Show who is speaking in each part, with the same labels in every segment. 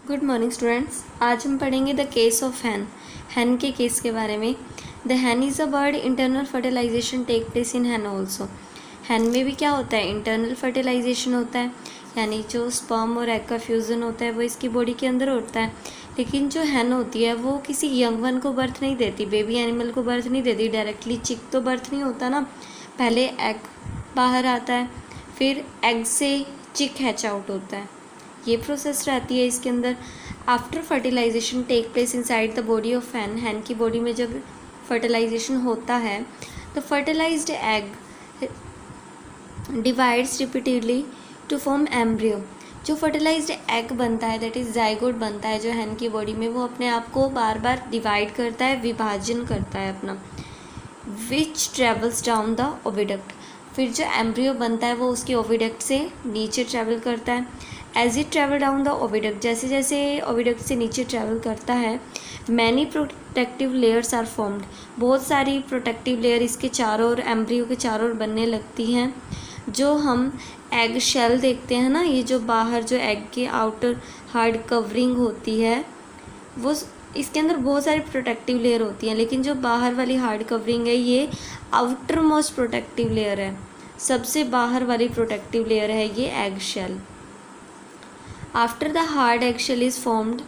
Speaker 1: Good morning students. आज हम पढ़ेंगे the case of hen. Hen के केस के बारे में। The hen is a bird, internal fertilisation take place in hen also. Hen में भी क्या होता है, इंटरनल फर्टिलाइजेशन होता है, यानी जो स्पर्म और एग का फ्यूज़न होता है वो इसकी बॉडी के अंदर होता है। लेकिन जो हैन होती है वो किसी यंग वन को बर्थ नहीं देती, बेबी एनिमल को बर्थ नहीं देती डायरेक्टली। चिक तो बर्थ नहीं होता ना, पहले एग बाहर आता है, फिर एग से चिक हैच आउट होता है, ये प्रोसेस रहती है इसके अंदर। After fertilisation take place inside the body of hen. Hen की बॉडी में जब फर्टिलाइजेशन होता है तो fertilised egg divides repeatedly to form embryo. जो फर्टिलाइज्ड एग बनता है, दैट इज़ जाइगोट बनता है जो हैन की बॉडी में, वो अपने आप को बार बार डिवाइड करता है, विभाजन करता है अपना, विच ट्रेवल्स डाउन द ओविडक्ट। फिर जो एम्ब्रियो बनता है वो उसके ओविडक्ट से नीचे ट्रैवल करता है। As it travel down the oviduct, जैसे जैसे ओविडक्ट से नीचे ट्रैवल करता है, many protective layers are formed. बहुत सारी प्रोटेक्टिव लेयर इसके चारों ओर, एम्ब्रियो के चारों ओर बनने लगती हैं। जो हम एग शेल देखते हैं ना, ये जो बाहर जो एग के आउटर हार्ड कवरिंग होती है, वो इसके अंदर बहुत सारी प्रोटेक्टिव लेयर होती हैं, लेकिन जो बाहर वाली हार्ड कवरिंग है ये आउटर मोस्ट प्रोटेक्टिव लेयर है, सबसे बाहर वाली प्रोटेक्टिव लेयर है ये egg shell. After the hard egg shell is formed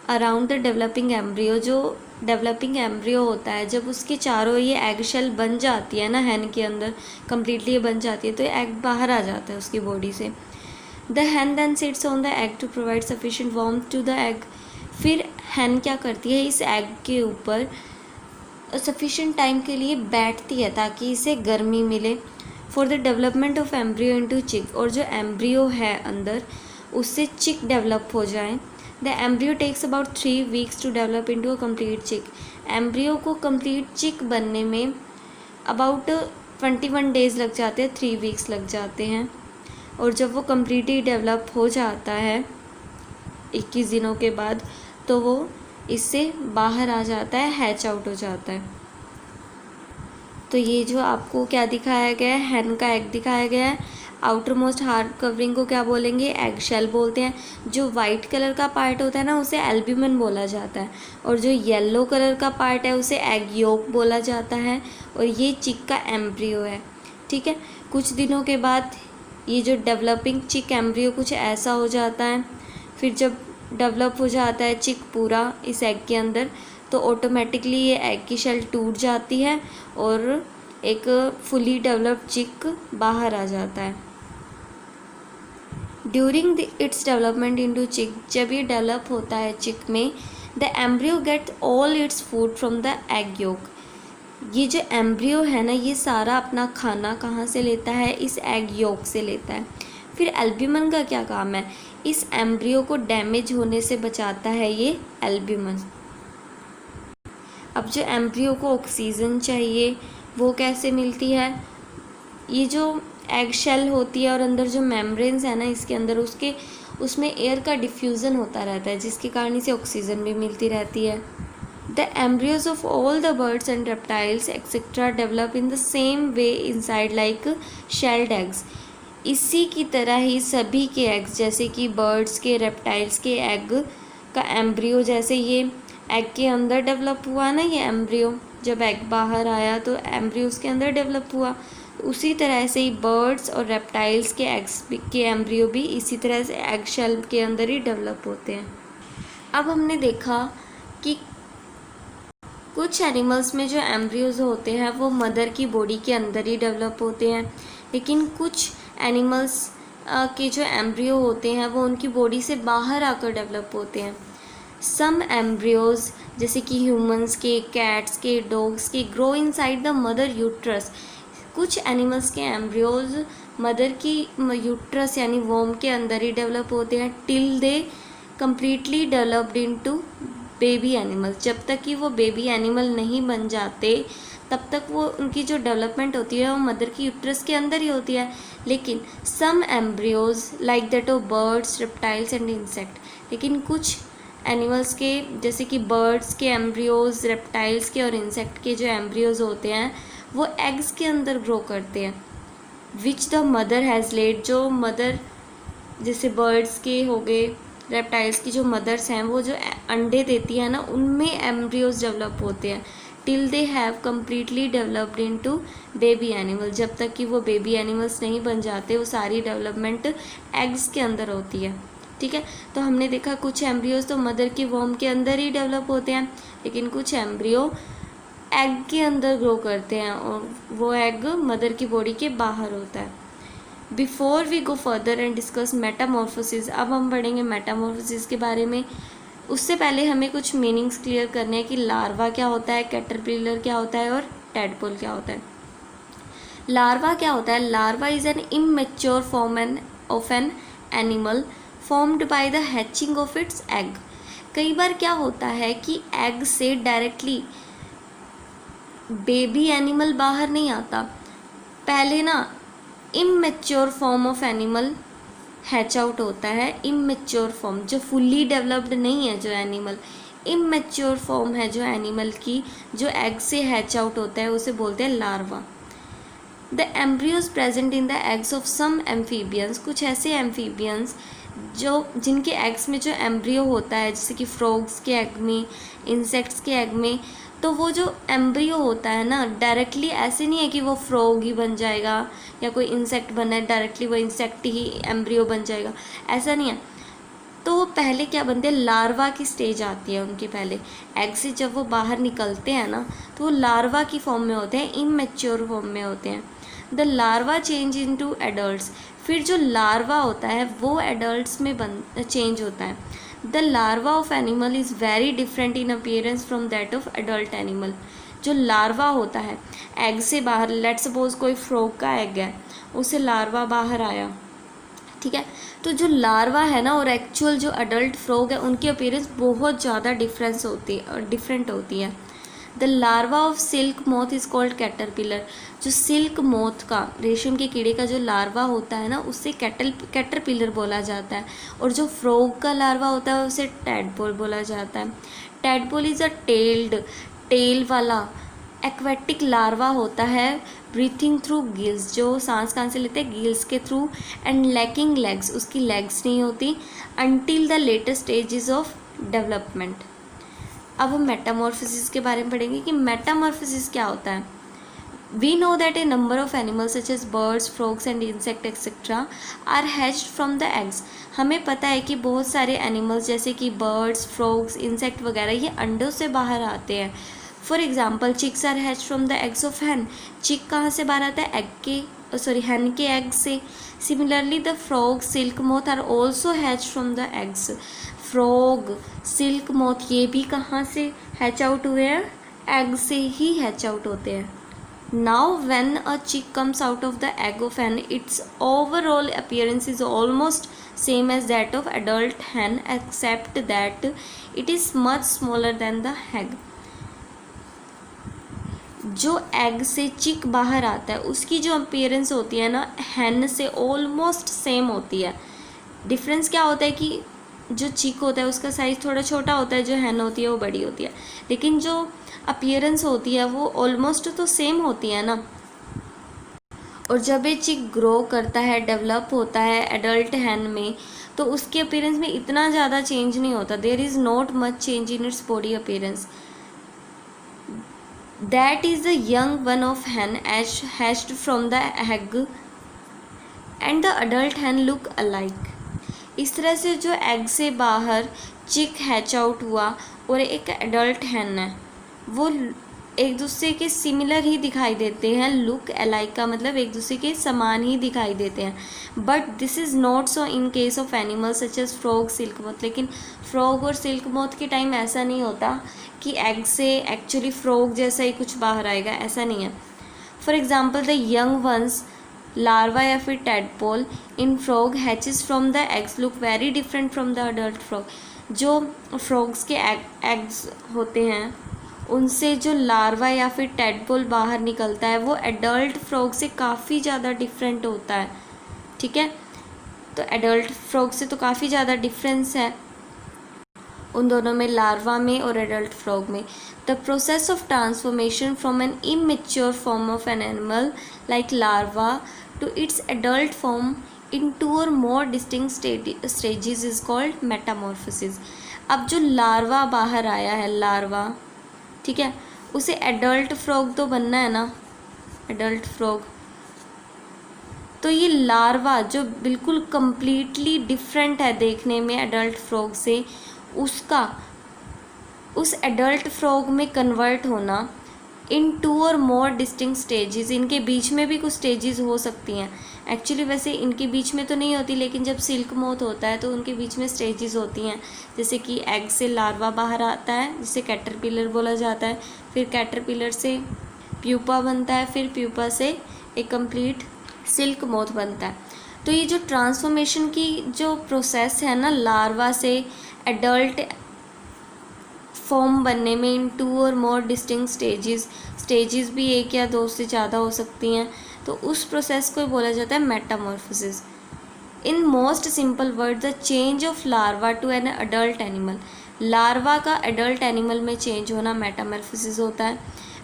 Speaker 1: around the developing embryo. जो डेवलपिंग एम्ब्रियो होता है, जब उसके चारों ये एग शेल बन जाती है ना, हैन के अंदर कम्प्लीटली ये बन जाती है, तो एग बाहर आ जाता है उसकी बॉडी से। The hen then sits on the egg to provide sufficient warmth to the egg. फिर हैन क्या करती है, इस एग के ऊपर सफिशिएंट टाइम के लिए बैठती है ताकि इसे गर्मी मिले। For the development of embryo into चिक, और जो एम्ब्रियो है अंदर उससे चिक डेवलप हो जाए। The embryo takes about 3 weeks to develop into a complete chick. Embryo को कंप्लीट चिक बनने में अबाउट 21 डेज़ लग जाते हैं, 3 वीक्स लग जाते हैं। और जब वो कम्प्लीटली डेवलप हो जाता है 21 दिनों के बाद, तो वो इससे बाहर आ जाता है, हैच आउट हो जाता है। तो ये जो आपको क्या दिखाया गया है, हैन का एग दिखाया गया है। आउटर मोस्ट हार्ड कवरिंग को क्या बोलेंगे, एग शेल बोलते हैं। जो वाइट कलर का पार्ट होता है ना, उसे एल्ब्यूमिन बोला जाता है, और जो येलो कलर का पार्ट है उसे एग योक बोला जाता है, और ये चिक का एम्ब्रियो है। ठीक है, कुछ दिनों के बाद ये जो डेवलपिंग चिक एम्ब्रियो कुछ ऐसा हो जाता है। फिर जब डेवलप हो जाता है चिक पूरा इस एग के अंदर, तो ऑटोमेटिकली ये एग की शेल टूट जाती है और एक फुली डेवलप्ड चिक बाहर आ जाता है। ड्यूरिंग इट्स डेवलपमेंट इनटू चिक, जब ये डेवलप होता है चिक में, the embryo get all its food from the egg yolk. ये जो एम्ब्रियो है ना, ये सारा अपना खाना कहाँ से लेता है, इस एग योक से लेता है। फिर एल्ब्यूमिन का क्या काम है, इस एम्ब्रियो को डैमेज होने से बचाता है ये एल्ब्यूमिन। अब जो एम्ब्रियो को ऑक्सीजन चाहिए वो कैसे मिलती है, ये जो एग शेल होती है और अंदर जो मेम्ब्रेन्स है ना इसके अंदर, उसमें एयर का डिफ्यूज़न होता रहता है, जिसके कारण इसे ऑक्सीजन भी मिलती रहती है। The embryos of all the birds and reptiles etcetera develop in the same way inside like shelled eggs. इसी की तरह ही सभी के एग्स, जैसे कि बर्ड्स के, रेप्टाइल्स के एग का एम्ब्रियो, जैसे ये एग के अंदर डेवलप हुआ ना, ये एम्ब्रियो जब एग बाहर आया तो एम्ब्रियो उसके अंदर डेवलप हुआ, उसी तरह से ही बर्ड्स और रेप्टाइल्स के एग्स के एम्ब्रियो भी इसी तरह से एग शेल के अंदर ही डेवलप होते हैं। अब हमने देखा कि कुछ एनिमल्स में जो एम्ब्रियोज होते हैं वो मदर की बॉडी के अंदर ही डेवलप होते हैं, लेकिन कुछ एनिमल्स के जो एम्ब्रियो होते हैं वो उनकी बॉडी से बाहर आकर डेवलप होते हैं। सम एम्ब्रियोज, जैसे कि ह्यूमंस के, कैट्स के, डॉग्स के, grow inside the mother uterus. कुछ एनिमल्स के एम्ब्रियोज मदर की यूट्रस यानी वोम के अंदर ही डेवलप होते हैं, till they completely developed into baby animals. जब तक कि वो बेबी एनिमल नहीं बन जाते तब तक वो उनकी जो डेवलपमेंट होती है वो मदर की यूट्रस के अंदर ही होती है। लेकिन some embryos like that of birds, reptiles and insect, लेकिन कुछ एनिमल्स के, जैसे कि बर्ड्स के एम्ब्रियोज, रेप्टाइल्स के और इंसेक्ट के जो एम्ब्रियोज होते हैं वो एग्स के अंदर ग्रो करते हैं, which the mother has laid. जो मदर, जैसे बर्ड्स के हो गए रेप्टाइल्स की जो मदर्स हैं वो जो अंडे देती है ना, उनमें एम्ब्रियोज डेवलप होते हैं till they have completely developed into baby animal. जब तक कि वो बेबी एनिमल्स नहीं बन जाते, वो सारी डेवलपमेंट एग्स के अंदर होती है। ठीक है, तो हमने देखा कुछ एम्ब्रियोज तो मदर की वॉर्म के अंदर ही डेवलप होते हैं, लेकिन कुछ एम्ब्रियो एग के अंदर ग्रो करते हैं और वो एग मदर की बॉडी के बाहर होता है। Before we go further and discuss metamorphosis, अब हम पढ़ेंगे मेटामॉर्फोसिस के बारे में। उससे पहले हमें कुछ मीनिंग्स क्लियर करने हैं कि लार्वा क्या होता है, कैटरपिलर क्या होता है और टैडपोल क्या होता है। लार्वा क्या होता है? Larva is an immature form of an animal formed by the hatching of its egg. कई बार क्या होता है कि एग से डायरेक्टली बेबी एनिमल बाहर नहीं आता, पहले ना immature form of animal hatch out होता है। इमेच्योर फॉर्म, जो फुल्ली डेवलप्ड नहीं है जो एनिमल, इमेच्योर फॉर्म है जो एनिमल की, जो एग से हैच आउट होता है, उसे बोलते हैं larva. The embryos present in the eggs of some amphibians, कुछ ऐसे एम्फीबियंस जो जिनके एग्स में जो एम्ब्रियो होता है, जैसे कि फ्रॉग्स के एग में, इंसेक्ट्स के एग में, तो वो जो एम्ब्रियो होता है ना, डायरेक्टली ऐसे नहीं है कि वो फ्रॉग ही बन जाएगा या कोई इंसेक्ट बना है डायरेक्टली वो इंसेक्ट ही एम्ब्रियो बन जाएगा, ऐसा नहीं है। तो वो पहले क्या बनते हैं, लार्वा की स्टेज आती है उनकी। पहले एग से जब वो बाहर निकलते हैं ना, तो वो लार्वा की फॉर्म में होते हैं, इमेच्योर फॉर्म में होते हैं। The larva change into adults, फिर जो लार्वा होता है वो एडल्ट्स में चेंज होता है। The larva of animal is very different in appearance from that of adult animal. जो लार्वा होता है एग से बाहर, लेट सपोज कोई फ्रॉग का एग है, उसे लार्वा बाहर आया, ठीक है, तो जो लार्वा है ना और एक्चुअल जो अडल्ट फ्रॉग है, उनकी अपीयरेंस बहुत ज़्यादा डिफरेंट होती है। The larva of silk moth is called caterpillar. जो सिल्क मोथ का, रेशम के कीड़े का जो लार्वा होता है ना, उससे कैटरपिलर बोला जाता है। और जो फ्रॉग का लार्वा होता है उसे टैडपोल बोला जाता है। टैडपोल इज़ अ टेल वाला एक्वेटिक लार्वा होता है, ब्रीथिंग थ्रू गिल्स, जो सांस कहाँ से लेते हैं, गिल्स के थ्रू, एंड लैकिंग लेग्स, उसकी लेग्स नहीं होती, until the later stages of development. अब हम मेटामॉर्फोसिस के बारे में पढ़ेंगे कि मेटामॉर्फोसिस क्या होता है। We know that a number of animals such as birds, frogs and insect etcetera are hatched from the eggs. हमें पता है कि बहुत सारे एनिमल्स जैसे कि बर्ड्स, फ्रॉग्स, इंसेक्ट वगैरह ये अंडों से बाहर आते हैं। For example chicks are hatched from the eggs of hen. Chick कहाँ से बाहर आता है, हैन के एग से। Similarly the frog, silk moth are also hatched from the eggs. Frog, silk moth ये भी कहाँ से हैच आउट हुए हैं, एग से ही हैच आउट होते हैं। Now when a chick comes out of the egg of hen, its overall appearance is almost same as that of adult hen except that it is much smaller than the egg. जो egg से chick बाहर आता है उसकी जो appearance होती है ना, हैन से ऑलमोस्ट सेम होती है। डिफरेंस क्या होता है कि जो चिक होता है उसका साइज़ थोड़ा छोटा होता है, जो हैन होती है वो बड़ी होती है, लेकिन जो अपीयरेंस होती है वो ऑलमोस्ट तो सेम होती है ना। और जब ये चिक ग्रो करता है, डेवलप होता है एडल्ट हैन में, तो उसके अपीयरेंस में इतना ज़्यादा चेंज नहीं होता। There is not much change in its body appearance. That is the young one of hen hatched from the egg and the adult hen look alike। इस तरह से जो एग से बाहर चिक हैच आउट हुआ और एक एडल्ट हैन है, वो एक दूसरे के सिमिलर ही दिखाई देते हैं। लुक अलाइक का मतलब एक दूसरे के समान ही दिखाई देते हैं। But this is not so in case of animals such as frog, silk moth. लेकिन फ्रॉग और सिल्क मोथ के टाइम ऐसा नहीं होता कि एग से एक्चुअली फ्रॉग जैसा ही कुछ बाहर आएगा, ऐसा नहीं है। For example the young ones, larva या फिर tadpole in frog hatches from the eggs look very different from the adult frog. जो फ्रॉग्स के एग्स होते हैं उनसे जो लार्वा या फिर टैडपोल बाहर निकलता है वो एडल्ट फ्रॉग से काफ़ी ज़्यादा डिफरेंट होता है। ठीक है, तो एडल्ट फ्रॉग से तो काफ़ी ज़्यादा डिफरेंस है उन दोनों में, लार्वा में और एडल्ट फ्रॉग में। The process of transformation from an immature form of an animal like larva to its adult form into or more distinct stages is called metamorphosis. अब जो लार्वा बाहर आया है, लार्वा, ठीक है, उसे एडल्ट फ्रॉग तो बनना है ना, एडल्ट फ्रॉग। तो ये लार्वा जो बिल्कुल कंप्लीटली डिफरेंट है देखने में एडल्ट फ्रॉग से, उसका उस एडल्ट फ्रॉग में कन्वर्ट होना इन 2 और मोर डिस्टिंक्ट स्टेजेस, इनके बीच में भी कुछ स्टेजेस हो सकती हैं। एक्चुअली वैसे इनके बीच में तो नहीं होती, लेकिन जब सिल्क मोथ होता है तो उनके बीच में स्टेजेस होती हैं। जैसे कि एग से लार्वा बाहर आता है जिसे कैटरपिलर बोला जाता है, फिर कैटरपिलर से प्यूपा बनता है, फिर प्यूपा से एक कंप्लीट सिल्क मोथ बनता है। तो ये जो ट्रांसफॉर्मेशन की जो प्रोसेस है ना, लार्वा से एडल्ट फॉर्म बनने में इन 2 और मोर डिस्टिंक्ट स्टेजेस भी 1 या 2 से ज़्यादा हो सकती हैं, तो उस प्रोसेस को बोला जाता है metamorphosis. In most simple word, the change of larva to an adult animal, larva का एडल्ट एनिमल में चेंज होना मेटामॉर्फोसिस होता है।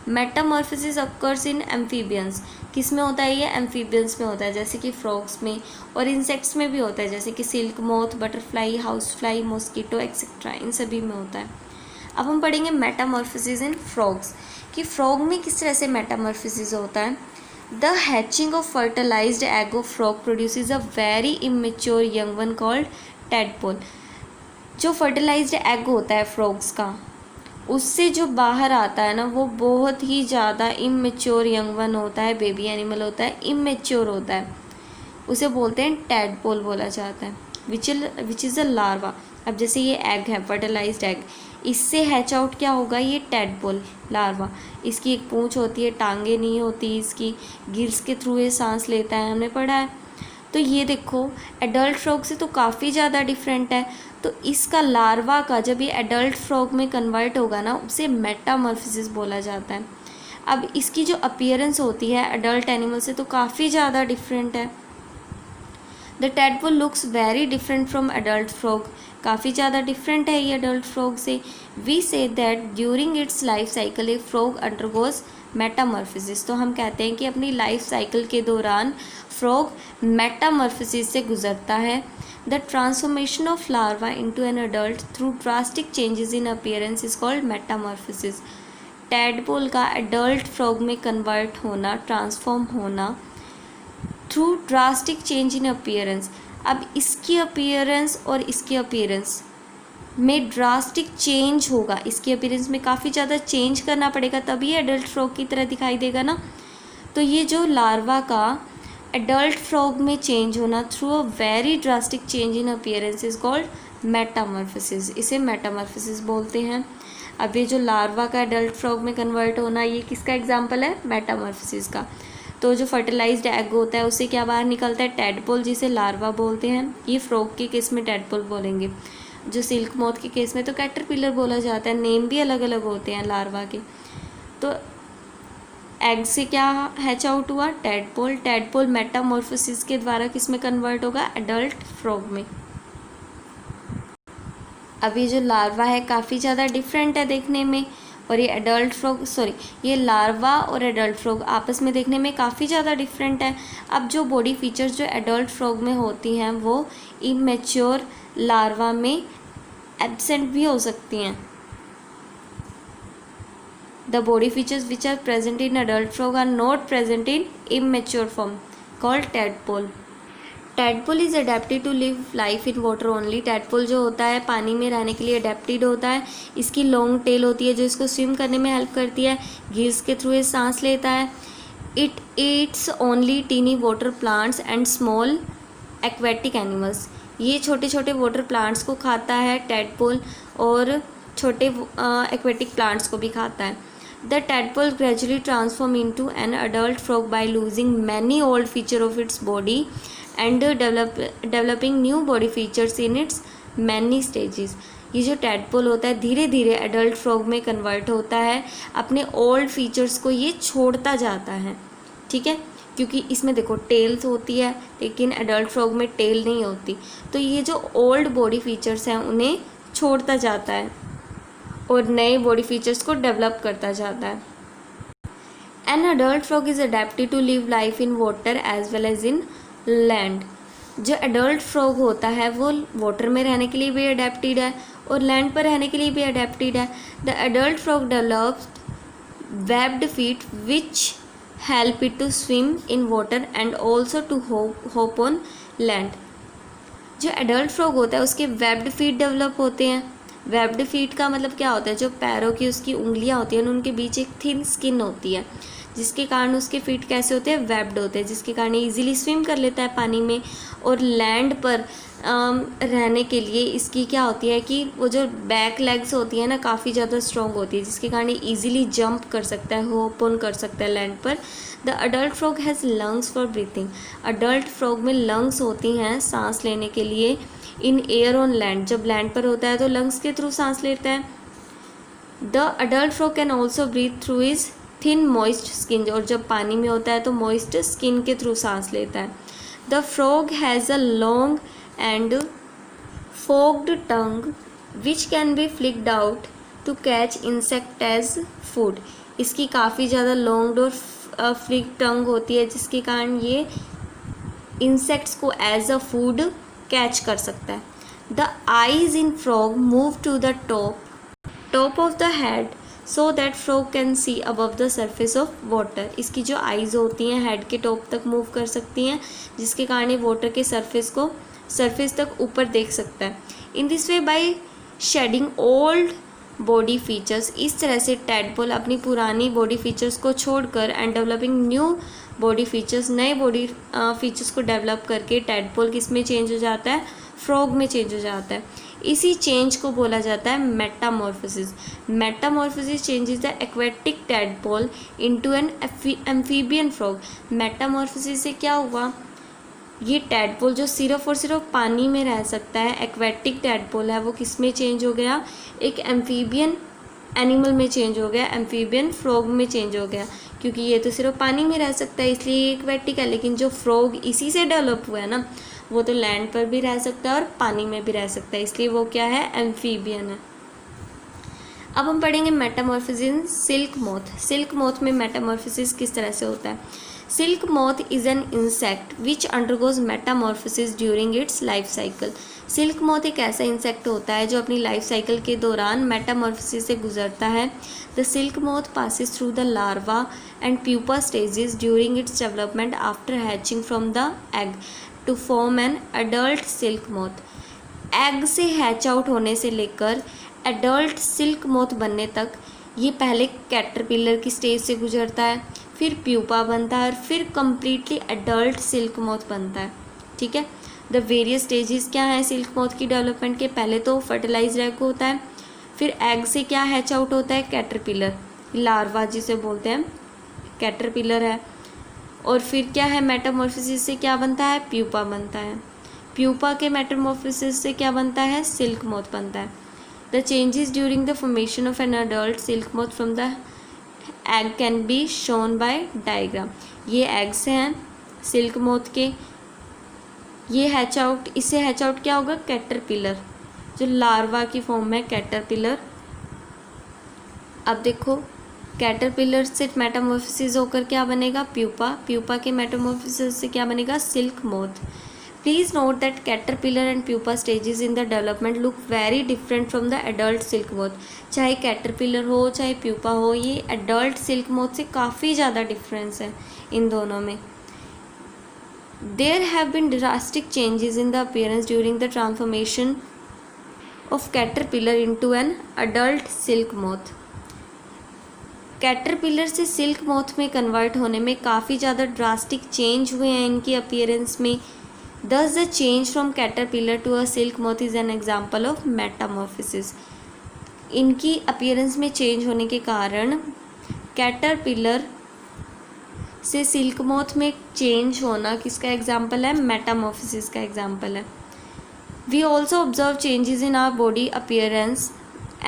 Speaker 1: मेटामॉर्फोसिस अक्कर्स इन एम्फीबियंस, किस में होता है ये? एम्फीबियंस में होता है, जैसे कि फ्रॉग्स में, और इंसेक्ट्स में भी होता है, जैसे कि silk moth, butterfly, house fly, mosquito etcetera, इन सभी में होता है। अब हम पढ़ेंगे मेटामॉर्फोसिस इन फ्रॉग्स, कि फ्रॉग में किस तरह से मेटामॉर्फोसिस होता है। The hatching of fertilised egg of frog produces a very immature young one called tadpole. जो फर्टिलाइज्ड एग होता है फ्रॉग्स का, उससे जो बाहर आता है ना, वो बहुत ही ज़्यादा इमेच्योर यंग वन होता है, बेबी एनिमल होता है, इमेच्योर होता है, उसे बोलते हैं टैडपोल बोला जाता है, विच इज़ अ लार्वा। अब जैसे ये एग है, फर्टिलाइज्ड एग, इससे हैच आउट क्या होगा? ये टैडपोल लार्वा। इसकी एक पूंछ होती है, टांगे नहीं होती इसकी, गिल्स के थ्रू ये सांस लेता है, हमने पढ़ा है। तो ये देखो एडल्ट फ्रॉग से तो काफ़ी ज़्यादा डिफरेंट है। तो इसका लार्वा का जब ये एडल्ट फ्रॉग में कन्वर्ट होगा ना, उसे मेटामॉर्फोसिस बोला जाता है। अब इसकी जो अपीयरेंस होती है एडल्ट एनिमल से तो काफ़ी ज़्यादा डिफरेंट है। The tadpole looks very different from adult frog, काफ़ी ज़्यादा डिफरेंट है ये एडल्ट फ्रॉग से। We say that during its life cycle a frog undergoes metamorphosis, तो हम कहते हैं कि अपनी लाइफ साइकिल के दौरान फ्रॉग मेटामॉर्फोसिस से गुजरता है। The transformation of larva into an adult through drastic changes in appearance is called Metamorphosis. Tadpole का एडल्ट फ्रॉग में कन्वर्ट होना, ट्रांसफॉर्म होना through drastic change in appearance. अब इसकी अपीयरेंस और इसकी अपीयरेंस में ड्रास्टिक चेंज होगा, इसकी अपीयरेंस में काफ़ी ज़्यादा चेंज करना पड़ेगा, तभी ये एडल्ट फ्रॉग की तरह दिखाई देगा ना। तो ये जो लार्वा का एडल्ट फ्रॉग में चेंज होना through a very drastic change in appearance is called Metamorphosis, इसे मेटामॉर्फोसिस बोलते हैं। अब ये जो लार्वा का एडल्ट फ्रॉग में कन्वर्ट होना, ये किसका एग्जाम्पल है? मेटामॉर्फोसिस का। तो जो फर्टिलाइज्ड एग होता है उससे क्या बाहर निकलता है? टैडपोल, जिसे लार्वा बोलते हैं। ये फ्रॉग के केस में टैडपोल बोलेंगे, जो सिल्क मोथ के केस में तो कैटरपिलर बोला जाता है। नेम भी अलग अलग होते हैं लार्वा के। तो एग से क्या हैच आउट हुआ? टैडपोल। टैडपोल मेटामॉर्फोसिस के द्वारा किस में कन्वर्ट होगा? एडल्ट फ्रॉग में। अब ये जो लार्वा है काफ़ी ज़्यादा डिफरेंट है देखने में, और ये एडल्ट फ्रॉग ये लार्वा और एडल्ट फ्रॉग आपस में देखने में काफ़ी ज़्यादा डिफरेंट है। अब जो बॉडी फीचर्स जो एडल्ट फ्रॉग में होती हैं वो इमेच्योर लार्वा में एब्सेंट भी हो सकती हैं। The body features which are present in adult frog are not present in immature form called tadpole. Tadpole is adapted to live life in water only. Tadpole जो होता है पानी में रहने के लिए अडेप्टेड होता है। इसकी लॉन्ग टेल होती है जो इसको स्विम करने में हेल्प करती है, गिल्स के थ्रू ये सांस लेता है। It eats only tiny water plants and small aquatic animals. ये छोटे छोटे वाटर प्लांट्स को खाता है टैडपोल, और छोटे एक्वेटिक प्लांट्स को भी खाता है। The tadpole gradually transform into an adult frog by losing many old feature of its body and developing new body features in its many stages. ये जो टैडपोल होता है धीरे धीरे एडल्ट फ्रॉग में कन्वर्ट होता है, अपने ओल्ड फीचर्स को ये छोड़ता जाता है, ठीक है, क्योंकि इसमें देखो टेल्स होती है लेकिन एडल्ट फ्रॉग में टेल नहीं होती। तो ये जो ओल्ड बॉडी फीचर्स हैं उन्हें छोड़ता जाता है और नए बॉडी फीचर्स को डेवलप करता जाता है। An adult frog is adapted to live life in water as well as in land. जो एडल्ट फ्रॉग होता है वो वाटर में रहने के लिए भी अडेप्टेड है और लैंड पर रहने के लिए भी अडेप्टेड है। The adult frog develops webbed feet which help it to swim in water and also to hop on land। जो एडल्ट फ्रॉग होता है उसके वेब्ड फीट डेवलप होते हैं। वेब्ड फीट का मतलब क्या होता है, जो पैरों की उसकी उंगलियां होती हैं उनके बीच एक थिन स्किन होती है जिसके कारण उसके फीट कैसे होते हैं, वेब्ड होते हैं, जिसके कारण इजीली स्विम कर लेता है पानी में। और लैंड पर रहने के लिए इसकी क्या होती है कि वो जो बैक लेग्स होती है ना काफ़ी ज़्यादा स्ट्रॉन्ग होती है जिसके कारण इजीली जंप कर सकता है, होप ऑन कर सकता है लैंड पर। The adult frog has lungs for breathing. Adult frog में लंग्स होती हैं सांस लेने के लिए। इन एयर ऑन लैंड, जब लैंड पर होता है तो लंग्स के थ्रू सांस लेता है। The adult frog can also breathe through is thin moist skin, और जब पानी में होता है तो मॉइस्ट स्किन के थ्रू सांस लेता है। The frog has a long and forked tongue which can be flicked out to catch insect as food। इसकी काफ़ी ज़्यादा लॉन्ग और फ्लिक टंग होती है जिसके कारण ये इंसेक्ट्स को एज अ फूड कैच कर सकता है। The eyes in frog move to the top of the head so that frog can see above the surface of water. इसकी जो आईज होती हैं हेड के टॉप तक मूव कर सकती हैं जिसके कारण ये वाटर के सरफेस तक ऊपर देख सकता है। In this way by shedding old body features, इस तरह से टैडपोल अपनी पुरानी बॉडी फीचर्स को छोड़कर and developing new body features, नए बॉडी फीचर्स को डेवलप करके टैडपोल किस में चेंज हो जाता है, फ्रॉग में चेंज हो जाता है। इसी चेंज को बोला जाता है metamorphosis. Metamorphosis changes the aquatic tadpole into an amphibian frog. Metamorphosis से क्या हुआ, ये टैडपोल जो सिर्फ और सिर्फ पानी में रह सकता है, एक्वेटिक टैडपोल है, वो किस में चेंज हो गया, एक एम्फीबियन एनिमल में चेंज हो गया, एम्फीबियन फ्रॉग में चेंज हो गया। क्योंकि ये तो सिर्फ पानी में रह सकता है इसलिए ये एक्वेटिक है, लेकिन जो फ्रॉग इसी से डेवलप हुआ है ना वो तो लैंड पर भी रह सकता है और पानी में भी रह सकता है, इसलिए वो क्या है, एम्फीबियन है। अब हम पढ़ेंगे metamorphosis in silk moth. Silk moth में मेटामॉर्फोसिस किस तरह से होता है। Silk moth is an insect which undergoes Metamorphosis during its life cycle. Silk moth एक ऐसा इंसेक्ट होता है जो अपनी लाइफ साइकिल के दौरान मेटामॉर्फोसिस से गुजरता है। The silk moth passes through the larva and pupa stages during its development after hatching from the egg to form an adult silk moth. Egg से हैच आउट होने से लेकर एडल्ट सिल्क मोथ बनने तक ये पहले कैटरपिलर की stage से गुजरता है, फिर प्यूपा बनता है और फिर कम्प्लीटली एडल्ट सिल्क मोथ बनता है। ठीक है, द वेरियस स्टेजेस क्या हैं सिल्क मोथ की डेवलपमेंट के। पहले तो फर्टिलाइज्ड एग होता है, फिर एग से क्या हैच आउट होता है, कैटरपिलर, लार्वा जिसे बोलते हैं कैटरपिलर है। और फिर क्या है, मेटामॉर्फोसिस से क्या बनता है, प्यूपा बनता है। प्यूपा के मेटामॉर्फोसिस से क्या बनता है, सिल्क मोथ बनता है। The changes during the formation of N adult silk moth from the egg can be shown by diagram. ये एग्स हैं सिल्क मोथ के, ये हैच आउट, इससे हैच आउट क्या होगा, कैटरपिलर, जो लार्वा की फॉर्म में कैटरपिलर। अब देखो कैटरपिलर से मेटामॉर्फोसिस होकर क्या बनेगा, प्यूपा, प्यूपा के मेटामॉर्फोसिस से क्या बनेगा, silk moth. Please note that caterpillar and pupa stages in the development look very different from the adult silk moth. चाहे कैटरपिलर हो चाहे प्यूपा हो, ये एडल्ट सिल्क मोथ से काफ़ी ज़्यादा डिफरेंस है इन दोनों में। There have been drastic changes in the appearance during the transformation of caterpillar into an adult silk moth. Caterpillar से सिल्क मोथ में कन्वर्ट होने में काफ़ी ज़्यादा ड्रास्टिक चेंज हुए हैं इनकी अपीयरेंस में। Thus the change from caterpillar to a silk moth is an example of metamorphosis। इनकी अपीयरेंस में चेंज होने के कारण कैटरपिलर से सिल्क मोथ में चेंज होना किसका एग्जाम्पल है, मेटामॉर्फोसिस का एग्जाम्पल है। We also observe changes in our body appearance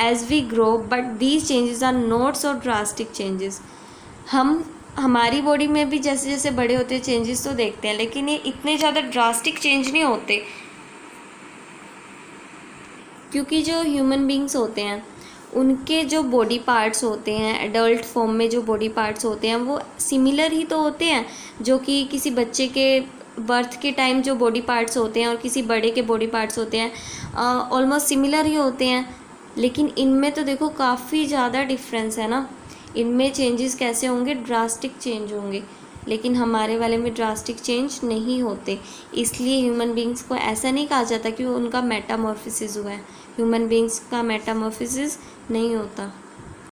Speaker 1: as we grow but these changes are not so drastic changes. हम हमारी बॉडी में भी जैसे जैसे बड़े होते हैं चेंजेस तो देखते हैं, लेकिन ये इतने ज़्यादा ड्रास्टिक चेंज नहीं होते क्योंकि जो ह्यूमन बींग्स होते हैं उनके जो बॉडी पार्ट्स होते हैं एडल्ट फॉर्म में, जो बॉडी पार्ट्स होते हैं वो सिमिलर ही तो होते हैं जो कि किसी बच्चे के बर्थ के टाइम जो बॉडी पार्ट्स होते हैं और किसी बड़े के बॉडी पार्ट्स होते हैं ऑलमोस्ट सिमिलर ही होते हैं, लेकिन इनमें तो देखो काफ़ी ज़्यादा डिफरेंस है ना। इनमें चेंजेस कैसे होंगे, ड्रास्टिक चेंज होंगे, लेकिन हमारे वाले में ड्रास्टिक चेंज नहीं होते। इसलिए ह्यूमन बींग्स को ऐसा नहीं कहा जाता कि उनका मेटामॉर्फोसिस हुआ है। ह्यूमन बींग्स का मेटामॉर्फोसिस नहीं होता।